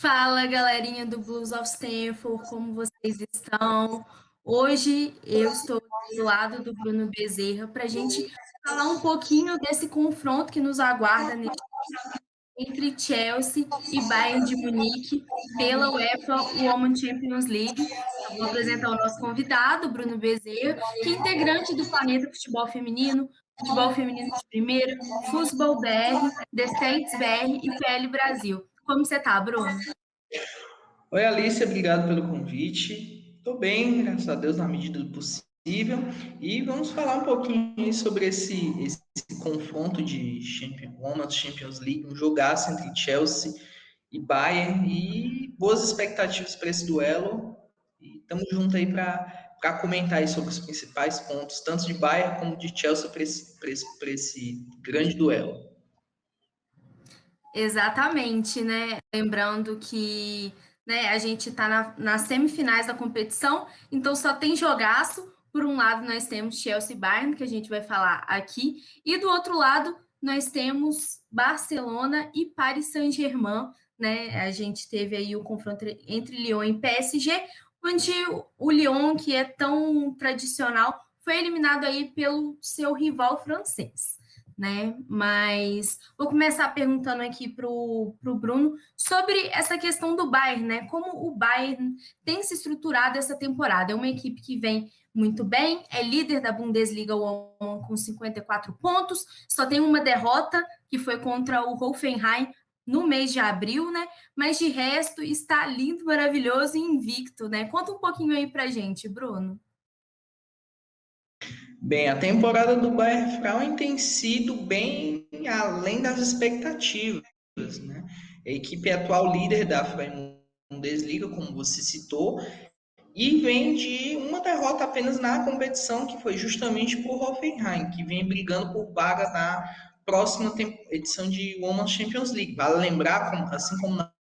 Fala, galerinha do Blues of Stanford, como vocês estão? Hoje eu estou do lado do Bruno Bezerra para a gente falar um pouquinho desse confronto que nos aguarda entre Chelsea e Bayern de Munique pela UEFA Women Champions League. Eu vou apresentar o nosso convidado, Bruno Bezerra, que é integrante do Planeta Futebol Feminino de Primeira, Futebol BR, The States BR e PL Brasil. Como você tá, Bruno? Oi, Alice, obrigado pelo convite. Estou bem, graças a Deus, na medida do possível. E vamos falar um pouquinho aí sobre esse confronto de Women's Champions League, um jogaço entre Chelsea e Bayern. E boas expectativas para esse duelo. E estamos juntos aí para comentar aí sobre os principais pontos, tanto de Bayern como de Chelsea, para esse grande duelo. Exatamente, né? Lembrando que a gente está nas semifinais da competição, então só tem jogaço. Por um lado, nós temos Chelsea e Bayern, que a gente vai falar aqui, e do outro lado, nós temos Barcelona e Paris Saint-Germain, né? A gente teve aí o confronto entre Lyon e PSG, onde o Lyon, que é tão tradicional, foi eliminado aí pelo seu rival francês, né? Mas vou começar perguntando aqui para o Bruno sobre essa questão do Bayern, né? Como o Bayern tem se estruturado essa temporada. É uma equipe que vem muito bem, é líder da Bundesliga com 54 pontos, só tem uma derrota, que foi contra o Hoffenheim no mês de abril, né? Mas de resto está lindo, maravilhoso e invicto, né? Conta um pouquinho aí pra gente, Bruno. Bem, a temporada do Bayern Frauen tem sido bem além das expectativas, né? A equipe é atual líder da Frauen Bundesliga, como você citou, e vem de uma derrota apenas na competição, que foi justamente por Hoffenheim, que vem brigando por vaga na próxima edição de Women's Champions League. Vale lembrar, assim como na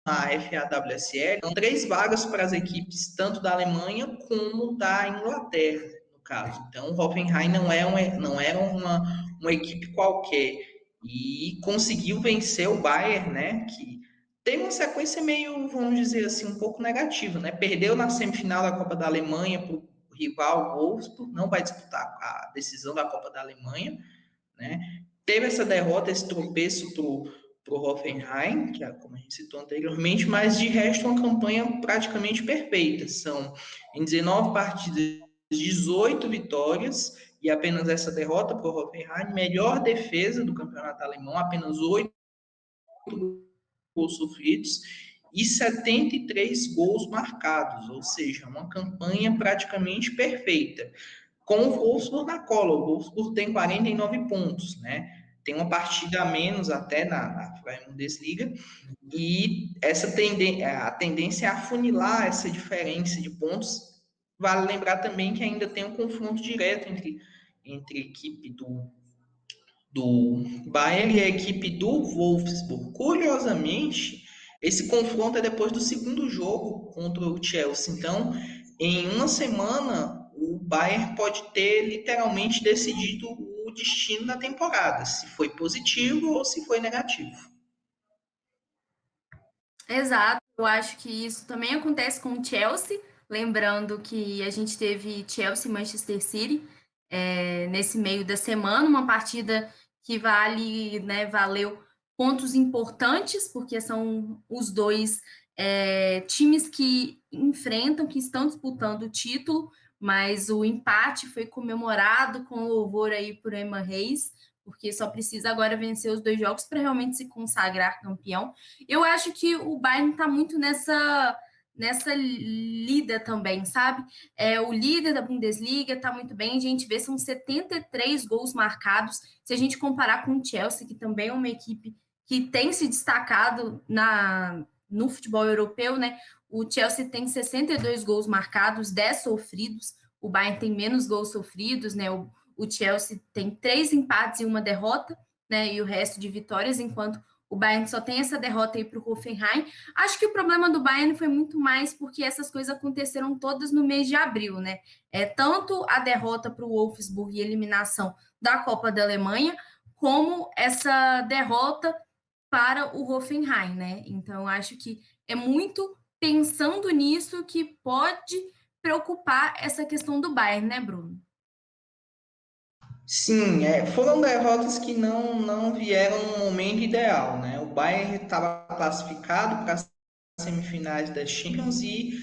FAWSL, são 3 vagas para as equipes, tanto da Alemanha como da Inglaterra, no caso. Então, o Hoffenheim não era uma equipe qualquer. E conseguiu vencer o Bayern, né? Que tem uma sequência meio, vamos dizer assim, um pouco negativa, né? Perdeu na semifinal da Copa da Alemanha para o rival Wolfsburg, não vai disputar a decisão da Copa da Alemanha, né? Teve essa derrota, esse tropeço para o Hoffenheim, que é como a gente citou anteriormente, mas de resto uma campanha praticamente perfeita. São em 19 partidas, 18 vitórias e apenas essa derrota para o Hoffenheim, melhor defesa do campeonato alemão, apenas 8 gols sofridos e 73 gols marcados, ou seja, uma campanha praticamente perfeita com o Wolfsburg na cola. O Wolfsburg tem 49 pontos, né? Tem uma partida a menos até na Bundesliga, e a tendência é afunilar essa diferença de pontos. Vale lembrar também que ainda tem um confronto direto entre a equipe do Bayern e a equipe do Wolfsburg. Curiosamente, esse confronto é depois do segundo jogo contra o Chelsea. Então, em uma semana, o Bayern pode ter literalmente decidido o destino da temporada, se foi positivo ou se foi negativo. Exato, eu acho que isso também acontece com o Chelsea, lembrando que a gente teve Chelsea e Manchester City nesse meio da semana, uma partida que valeu pontos importantes, porque são os dois times que enfrentam, que estão disputando o título, mas o empate foi comemorado com louvor aí por Emma Reis, porque só precisa agora vencer os 2 jogos para realmente se consagrar campeão. Eu acho que o Bayern está muito nessa lida também, sabe? O líder da Bundesliga está muito bem, a gente vê, são 73 gols marcados. Se a gente comparar com o Chelsea, que também é uma equipe que tem se destacado no futebol europeu, né? O Chelsea tem 62 gols marcados, 10 sofridos, o Bayern tem menos gols sofridos, né? O Chelsea tem 3 empates e uma derrota, né? E o resto de vitórias, enquanto o Bayern só tem essa derrota aí para o Hoffenheim. Acho que o problema do Bayern foi muito mais porque essas coisas aconteceram todas no mês de abril, né? Tanto a derrota para o Wolfsburg e eliminação da Copa da Alemanha, como essa derrota para o Hoffenheim, né? Então, eu acho que é muito pensando nisso que pode preocupar essa questão do Bayern, né, Bruno? Sim, foram derrotas que não vieram no momento ideal, né? O Bayern estava classificado para as semifinais da Champions e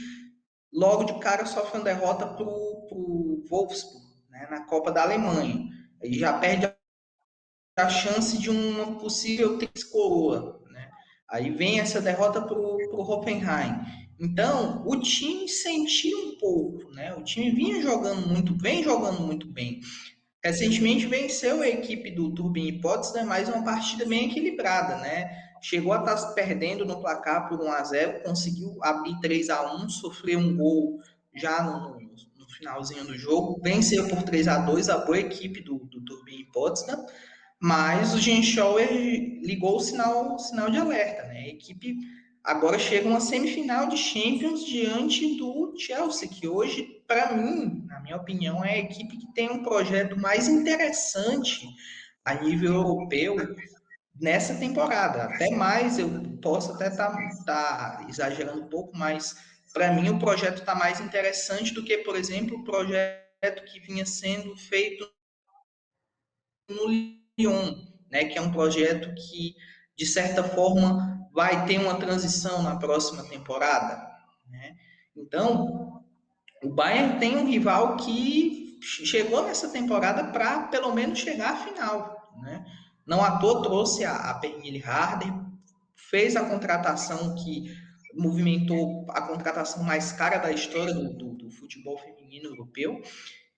logo de cara sofre uma derrota para o Wolfsburg, né? Na Copa da Alemanha. Ele já perde a chance de uma possível triz-coroa, né? Aí vem essa derrota para o Hoffenheim. Então, o time sentiu um pouco, né? O time vem jogando muito bem. Recentemente venceu a equipe do Turbine Potsdam, mas uma partida bem equilibrada, né? Chegou a estar perdendo no placar por 1-0, conseguiu abrir 3-1, sofreu um gol já no finalzinho do jogo, venceu por 3-2 a boa equipe do Turbine Potsdam, mas o Jean Schauer ligou o sinal de alerta, né? A equipe agora chega a uma semifinal de Champions diante do Chelsea, que hoje, para mim, na minha opinião, é a equipe que tem um projeto mais interessante a nível europeu nessa temporada. Até mais, eu posso até tá exagerando um pouco, mas para mim o projeto está mais interessante do que, por exemplo, o projeto que vinha sendo feito no Lyon, né, que é um projeto que, de certa forma, vai ter uma transição na próxima temporada. Né? Então, o Bayern tem um rival que chegou nessa temporada para, pelo menos, chegar à final. Né? Não à toa trouxe a Pernille Harder, fez a contratação que movimentou a contratação mais cara da história do futebol feminino europeu,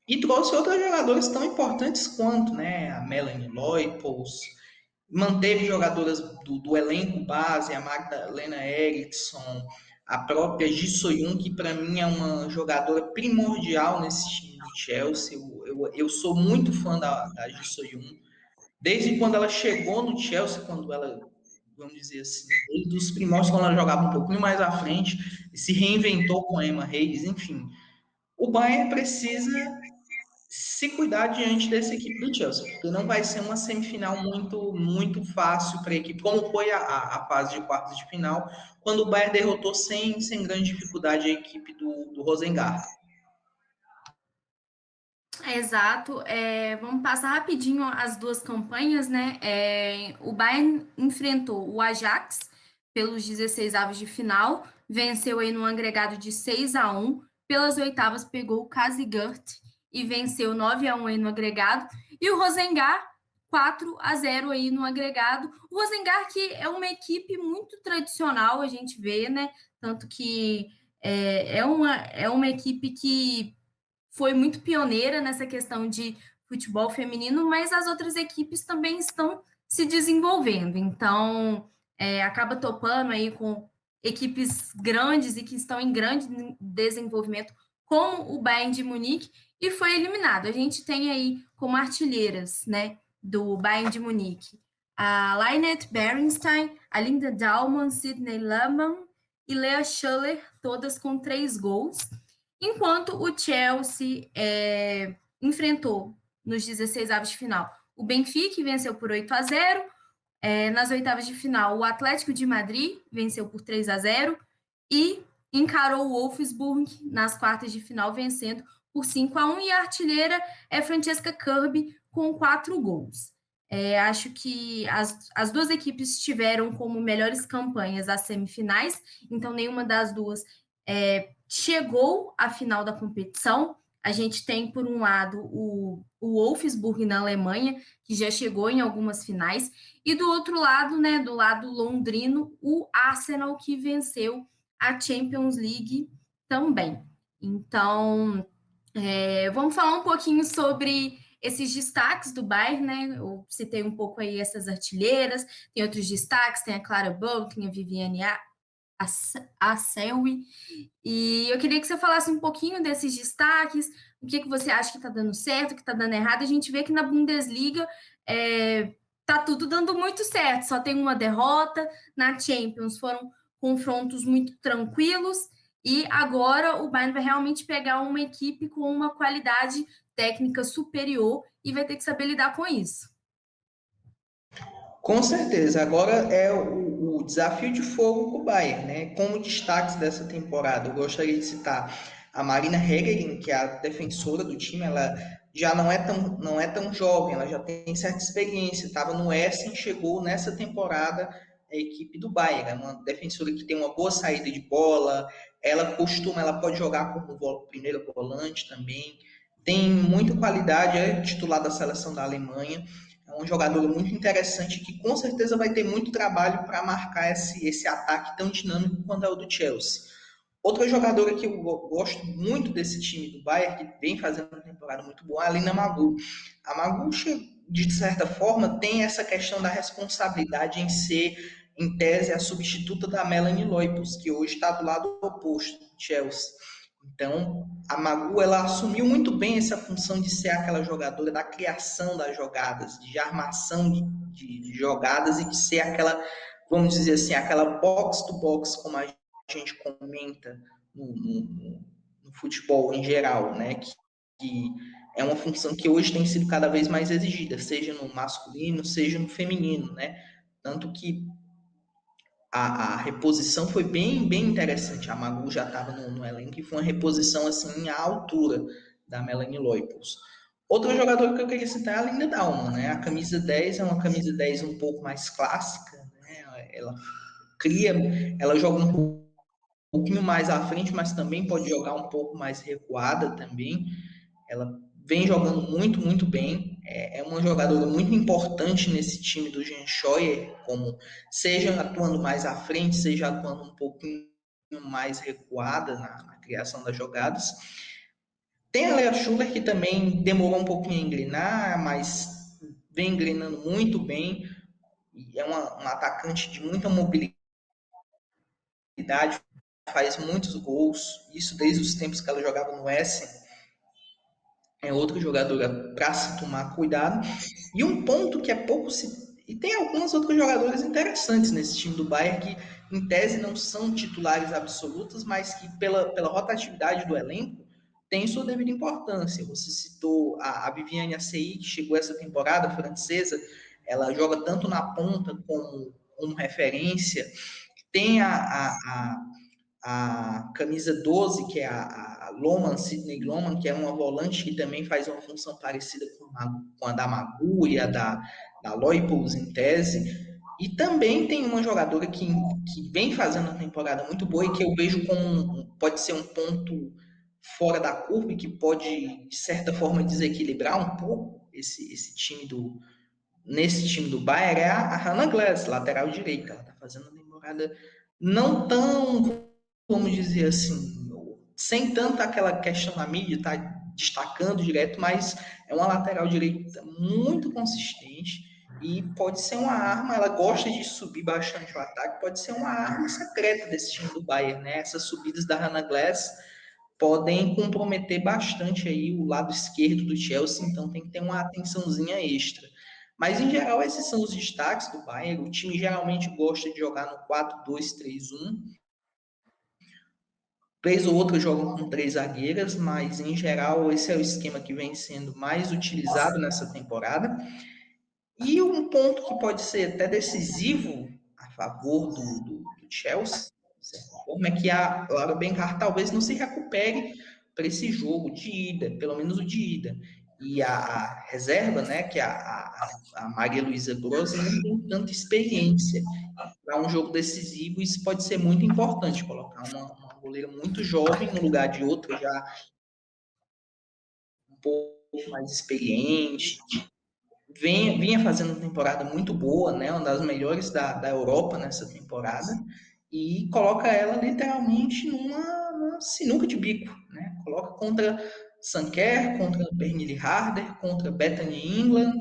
e trouxe outros jogadores tão importantes quanto, né? A Melanie Leupolz, manteve jogadoras do elenco base, a Magdalena Eriksson, a própria Ji Soyun, que para mim é uma jogadora primordial nesse time do Chelsea. Eu sou muito fã da Ji Soyun. Desde quando ela chegou no Chelsea, quando ela, vamos dizer assim, desde os primórdios, quando ela jogava um pouquinho mais à frente, se reinventou com a Emma Hayes, enfim. O Bayern precisa se cuidar diante dessa equipe do Chelsea, porque não vai ser uma semifinal muito fácil para a equipe, como foi a fase de quartos de final, quando o Bayern derrotou sem grande dificuldade a equipe do Rosengard. Exato. Vamos passar rapidinho as duas campanhas, né? O Bayern enfrentou o Ajax pelos 16 avos de final, venceu aí no agregado de 6-1. Pelas oitavas pegou o Kazigurt e venceu 9-1 aí no agregado. E o Rosengard 4-0 aí no agregado. O Rosengard que é uma equipe muito tradicional, a gente vê, né? Tanto que é uma equipe que foi muito pioneira nessa questão de futebol feminino, mas as outras equipes também estão se desenvolvendo. Então, acaba topando aí com equipes grandes e que estão em grande desenvolvimento, como o Bayern de Munique, e foi eliminado. A gente tem aí como artilheiras, né, do Bayern de Munique, a Lynette Berenstein, a Linda Dalman, Sydney Lehmann e Lea Schuller, todas com 3 gols. Enquanto o Chelsea enfrentou nos 16 avos de final o Benfica, que venceu por 8-0. Nas oitavas de final, o Atlético de Madrid venceu por 3-0 e encarou o Wolfsburg nas quartas de final, vencendo por 5-1. E a artilheira é Francesca Kirby, com 4 gols. Acho que as duas equipes tiveram como melhores campanhas as semifinais, então nenhuma das duas chegou à final da competição. A gente tem, por um lado, o Wolfsburg na Alemanha, que já chegou em algumas finais, e do outro lado, né, do lado londrino, o Arsenal, que venceu a Champions League também. Então, vamos falar um pouquinho sobre esses destaques do Bayern, né? Eu citei um pouco aí essas artilheiras, tem outros destaques, tem a Clara Bow, tem a Viviane Selwi, e eu queria que você falasse um pouquinho desses destaques, o que você acha que está dando certo, o que está dando errado. A gente vê que na Bundesliga está tudo dando muito certo, só tem uma derrota. Na Champions foram confrontos muito tranquilos, e agora o Bayern vai realmente pegar uma equipe com uma qualidade técnica superior e vai ter que saber lidar com isso. Com certeza. Agora é o desafio de fogo com o Bayern, né? Como destaques dessa temporada, eu gostaria de citar a Marina Hegerin, que é a defensora do time. Ela já não é tão jovem, ela já tem certa experiência. Estava no Essen, chegou nessa temporada a equipe do Bayern. É uma defensora que tem uma boa saída de bola. Ela pode jogar como primeira volante também. Tem muita qualidade, é titular da seleção da Alemanha. É um jogador muito interessante que com certeza vai ter muito trabalho para marcar esse ataque tão dinâmico quanto é o do Chelsea. Outra jogadora que eu gosto muito desse time do Bayern, que vem fazendo uma temporada muito boa, é a Alina Magu. A Magu, de certa forma, tem essa questão da responsabilidade em ser, em tese, a substituta da Melanie Leupolz, que hoje está do lado oposto, do Chelsea. Então, a Magu, ela assumiu muito bem essa função de ser aquela jogadora da criação das jogadas, de armação de jogadas e de ser aquela, vamos dizer assim, aquela box to box, como a gente comenta no futebol em geral, né? Que é uma função que hoje tem sido cada vez mais exigida, seja no masculino, seja no feminino, né? Tanto que a reposição foi bem interessante. A Magu já estava no elenco e foi uma reposição assim à altura da Melanie Leupolz. Outra jogadora que eu queria citar é a Linda Dalman, né? A camisa 10 é uma camisa 10 um pouco mais clássica, né? Cria, ela joga um pouquinho mais à frente, mas também pode jogar um pouco mais recuada também. Ela vem jogando muito bem. É uma jogadora muito importante nesse time do Jean Scheuer, como seja atuando mais à frente, seja atuando um pouquinho mais recuada na criação das jogadas. Tem a Lea Schuller, que também demorou um pouquinho a engrenar, mas vem engrenando muito bem. E é uma atacante de muita mobilidade, faz muitos gols, isso desde os tempos que ela jogava no Essen. É outra jogadora para se tomar cuidado. E um ponto que é pouco se. E tem algumas outras jogadoras interessantes nesse time do Bayern que, em tese, não são titulares absolutas, mas que, pela rotatividade do elenco, tem sua devida importância. Você citou a Viviane Assei, que chegou essa temporada, francesa, ela joga tanto na ponta como referência. Tem a camisa 12, que é a Loman, Sidney Loman, que é uma volante que também faz uma função parecida com a da Magu e a da Leupolz, em tese. E também tem uma jogadora que vem fazendo uma temporada muito boa e que eu vejo como pode ser um ponto fora da curva e que pode, de certa forma, desequilibrar um pouco esse time nesse time do Bayern é a Hannah Glass, lateral direita. Ela está fazendo uma temporada não tão, vamos dizer assim, sem tanta aquela questão na mídia, tá destacando direto, mas é uma lateral direita muito consistente e pode ser uma arma, ela gosta de subir bastante o ataque, pode ser uma arma secreta desse time do Bayern, né? Essas subidas da Hannah Glass podem comprometer bastante aí o lado esquerdo do Chelsea, então tem que ter uma atençãozinha extra. Mas em geral esses são os destaques do Bayern. O time geralmente gosta de jogar no 4-2-3-1. Vez ou outra jogam com três zagueiras, mas em geral esse é o esquema que vem sendo mais utilizado nessa temporada. E um ponto que pode ser até decisivo a favor do Chelsea, de certa forma, é que a Laura Bencar talvez não se recupere para esse jogo de ida, pelo menos o de ida. E a reserva, né, que é a Maria Luísa Gross, não tem tanta experiência. Para um jogo decisivo, isso pode ser muito importante, colocar uma goleira muito jovem no lugar de outra já um pouco mais experiente, vinha fazendo uma temporada muito boa, né? Uma das melhores da Europa nessa temporada, e coloca ela literalmente numa sinuca de bico, né? Coloca contra Sanquer, contra Pernille Harder, contra Bethany England,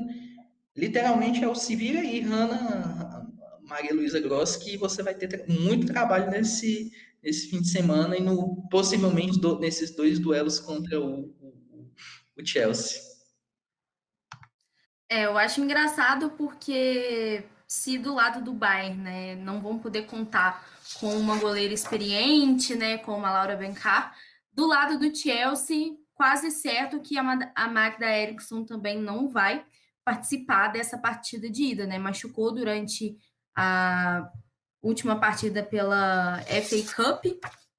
literalmente é o se vira aí, Hannah, Maria Luísa Gross, que você vai ter muito trabalho nesse fim de semana e possivelmente nesses dois duelos contra o Chelsea. Eu acho engraçado porque se do lado do Bayern, né, não vão poder contar com uma goleira experiente, né, como a Laura Bencar, do lado do Chelsea, quase certo que a Magda Eriksson também não vai, participar dessa partida de ida, né? Machucou durante a última partida pela FA Cup,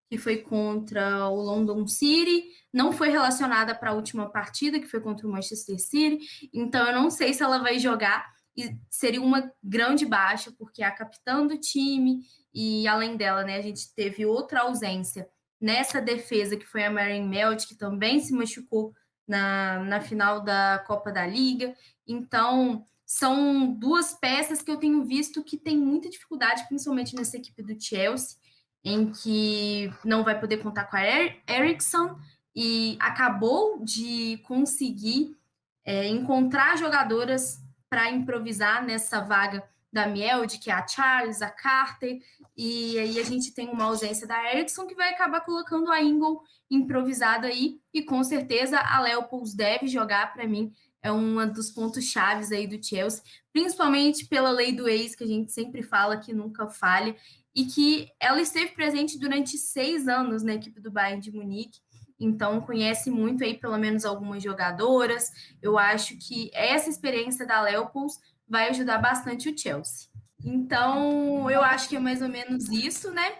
que foi contra o London City, não foi relacionada para a última partida, que foi contra o Manchester City, então eu não sei se ela vai jogar, e seria uma grande baixa, porque é a capitã do time, e além dela, né, a gente teve outra ausência nessa defesa, que foi a Maren Melt, que também se machucou na final da Copa da Liga, então são duas peças que eu tenho visto que tem muita dificuldade, principalmente nessa equipe do Chelsea, em que não vai poder contar com a Eriksson e acabou de conseguir encontrar jogadoras para improvisar nessa vaga da Mielde, que é a Charles, a Carter, e aí a gente tem uma ausência da Eriksson que vai acabar colocando a Ingle improvisada aí, e com certeza a Leopold deve jogar, para mim, é um dos pontos chaves aí do Chelsea, principalmente pela lei do ex, que a gente sempre fala que nunca falha, e que ela esteve presente durante 6 anos na equipe do Bayern de Munique, então conhece muito aí pelo menos algumas jogadoras. Eu acho que essa experiência da Leopold vai ajudar bastante o Chelsea. Então, eu acho que é mais ou menos isso, né?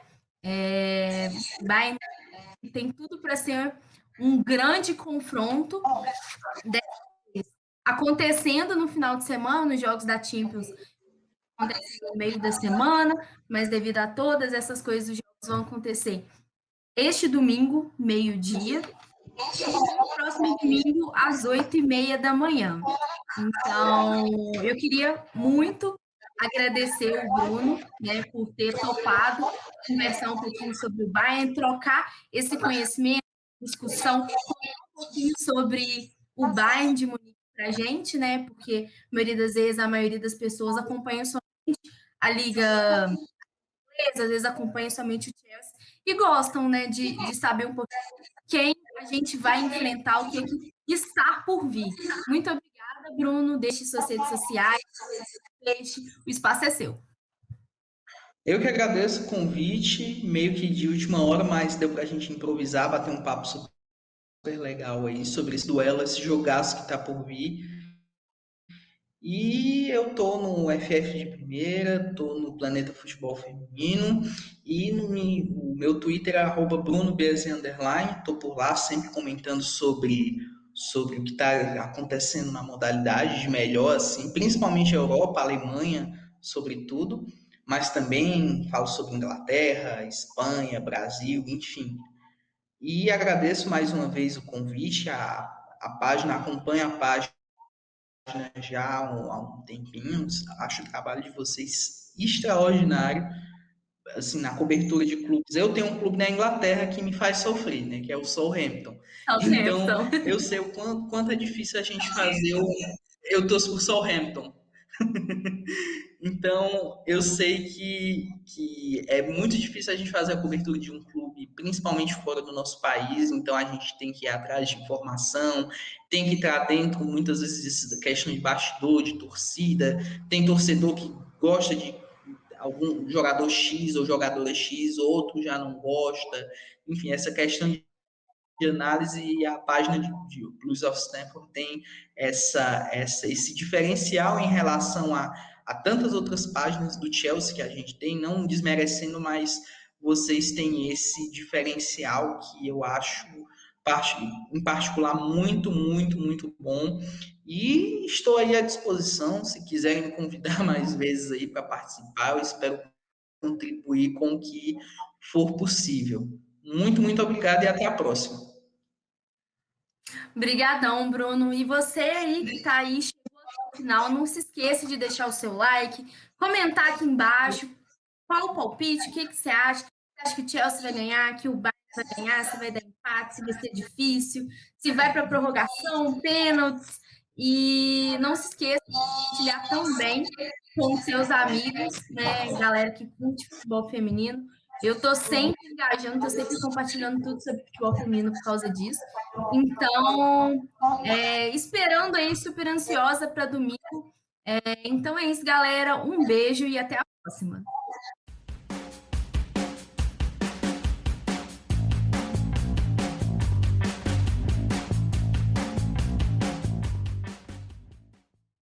Bayern tem tudo para ser um grande confronto acontecendo no final de semana, os jogos da Champions acontecem no meio da semana, mas devido a todas essas coisas, os jogos vão acontecer este domingo, meio-dia, e no próximo domingo, às 8h30 da manhã. Então, eu queria muito agradecer o Bruno, né, por ter topado conversar um pouquinho sobre o Bayern, trocar esse conhecimento, discussão, um pouquinho sobre o Bayern de Munique para a gente, né, porque a maioria das vezes, a maioria das pessoas acompanha só a Liga inglesa, às vezes acompanha somente o Chelsea, e gostam, né, de saber um pouco quem a gente vai enfrentar, o que é que está por vir. Muito obrigada, Bruno. Deixe suas redes sociais, deixe, o espaço é seu. Eu que agradeço o convite, meio que de última hora, mas deu pra gente improvisar, bater um papo super legal aí sobre esse duelo, esse jogaço que tá por vir. E eu tô no FF de primeira, tô no Planeta Futebol Feminino e o meu Twitter é @BrunoBZ_, tô por lá sempre comentando sobre o que está acontecendo na modalidade de melhor, assim, principalmente a Europa, a Alemanha, sobretudo, mas também falo sobre Inglaterra, Espanha, Brasil, enfim. E agradeço mais uma vez o convite, a página, acompanha a página já há um tempinho, acho o trabalho de vocês extraordinário, assim, na cobertura de clubes. Eu tenho um clube na Inglaterra que me faz sofrer, né, que é o Southampton. Então, Southampton. eu sei o quanto é difícil a gente fazer eu torço por Southampton. Então, eu sei que é muito difícil a gente fazer a cobertura de um clube, principalmente fora do nosso país. Então, a gente tem que ir atrás de informação, tem que estar dentro, muitas vezes, da questão de bastidor, de torcida. Tem torcedor que gosta de algum jogador X ou jogadora X, outro já não gosta. Enfim, essa questão de análise e a página de Blues of Stanford tem esse diferencial em relação a tantas outras páginas do Chelsea que a gente tem, não desmerecendo, mas vocês têm esse diferencial que eu acho, em particular, muito, muito, muito bom. E estou aí à disposição, se quiserem me convidar mais vezes aí para participar, eu espero contribuir com o que for possível. Muito, muito obrigado e até a próxima. Obrigadão, Bruno. E você aí que está aí, chegou até o final, não se esqueça de deixar o seu like, comentar aqui embaixo qual o palpite, o que, que você acha? Você acha que o Chelsea vai ganhar, que o Bayern vai ganhar, se vai dar empate, se vai ser difícil, se vai para prorrogação, pênaltis. E não se esqueça de compartilhar também com seus amigos, né, galera que curte futebol feminino. Eu tô sempre engajando, tô sempre compartilhando tudo sobre futebol feminino por causa disso. Então, esperando aí, super ansiosa para domingo. Então é isso, galera. Um beijo e até a próxima.